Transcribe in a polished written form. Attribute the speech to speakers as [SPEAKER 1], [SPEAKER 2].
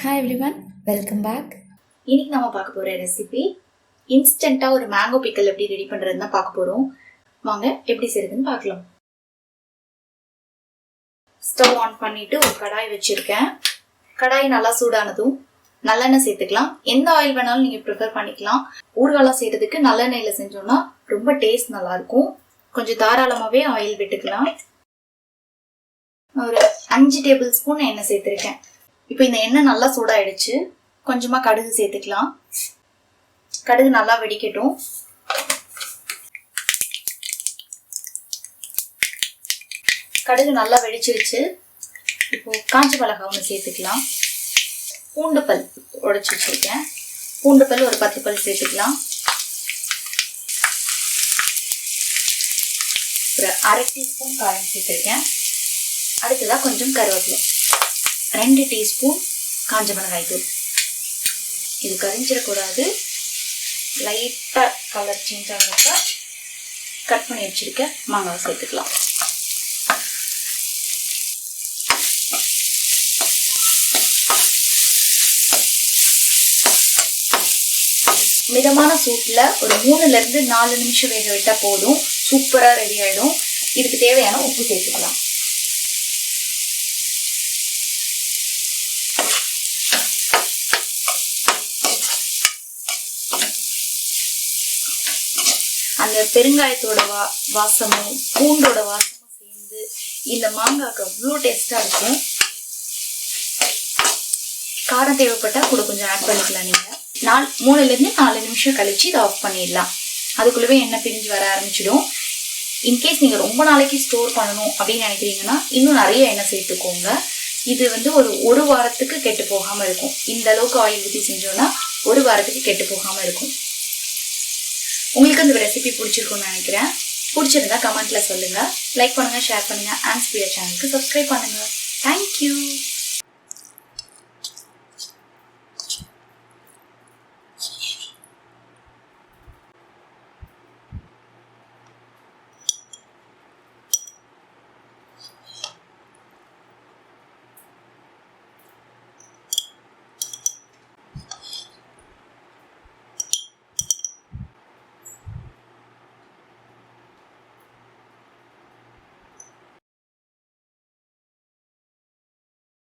[SPEAKER 1] Hi everyone, welcome back.
[SPEAKER 2] இன்னைக்கு நம்ம பார்க்க போகிற ரெசிபி இன்ஸ்டண்ட்டாக ஒரு மேங்கோ பிக்கல் எப்படி ரெடி பண்ணுறதுன்னு தான் பார்க்க போகிறோம். வாங்க எப்படி செய்யுதுன்னு பார்க்கலாம். ஸ்டவ் ஆன் பண்ணிவிட்டு ஒரு கடாய் வச்சுருக்கேன். கடாய் நல்லா சூடானதும் நல்லெண்ணெய் சேர்த்துக்கலாம். எந்த ஆயில் வேணாலும் நீங்கள் ப்ரிஃபர் பண்ணிக்கலாம். ஊறுகாலாம் செய்கிறதுக்கு நல்லெண்ணெயில் செஞ்சோன்னா ரொம்ப டேஸ்ட் நல்லாயிருக்கும். கொஞ்சம் தாராளமாகவே ஆயில் விட்டுக்கலாம். ஒரு 5 டேபிள் ஸ்பூன் எண்ணெய் சேர்த்துருக்கேன். இப்போ இந்த எண்ணெய் நல்லா சூடாயிடுச்சு. கொஞ்சமாக கடுகு சேர்த்துக்கலாம். கடுகு நல்லா வெடிக்கட்டும். கடுகு நல்லா வெடிச்சிருச்சு. இப்போ காஞ்ச மிளகாய் ஒன்று சேர்த்துக்கலாம். பூண்டு பல் உடைச்சி வச்சிருக்கேன். பூண்டு பல் ஒரு 10 பல் சேர்த்துக்கலாம். ஒரு 1/2 டீஸ்பூன் காரம் சேர்த்துருக்கேன். அடுத்ததாக கொஞ்சம் கருவேப்பிலை, 2 டீஸ்பூன் காஞ்ச மிளகாய் தூள். இது கரிஞ்சிடக்கூடாது. லைட்டாக கலர் சேஞ்ச் ஆகிறப்ப கட் பண்ணி வச்சுருக்க மாங்காய் சேர்த்துக்கலாம். மிதமான சூட்டில் ஒரு 3லேருந்து 4 நிமிஷம் வேக விட்டால் போதும். சூப்பராக ரெடி ஆகிடும். இதுக்கு தேவையான உப்பு சேர்த்துக்கலாம். அந்த பெருங்காயத்தோட வாசமும் பூண்டோட வாசமும் சேர்ந்து இந்த மாங்காய்க்கு அவ்வளோ டேஸ்டாக இருக்கும். காரம் தேவைப்பட்டால் கூட கொஞ்சம் ஆட் பண்ணிக்கலாம். நீங்கள் 3லேருந்து 4 நிமிஷம் கழிச்சு இதை ஆஃப் பண்ணிடலாம். அதுக்குள்ளவே எண்ணெய் பிரிஞ்சு வர ஆரம்பிச்சிடும். இன்கேஸ் நீங்கள் ரொம்ப நாளைக்கு ஸ்டோர் பண்ணணும் அப்படின்னு நினைக்கிறீங்கன்னா இன்னும் நிறைய எண்ணெய் சேர்த்துக்கோங்க. இது ஒரு வாரத்துக்கு கெட்டு போகாமல் இருக்கும். இந்த அளவுக்கு ஆயில் ஊற்றி செஞ்சோன்னா 1 வாரத்துக்கு கெட்டு போகாமல் இருக்கும். உங்களுக்கு இந்த ரெசிபி பிடிச்சிருக்கும்னு நினைக்கிறேன். பிடிச்சிருந்தா கமெண்ட்ல சொல்லுங்க. லைக் பண்ணுங்க, ஷேர் பண்ணுங்க. ஆன்சிபீடியா சேனலுக்கு சப்ஸ்கிரைப் பண்ணுங்க. தேங்க்யூ.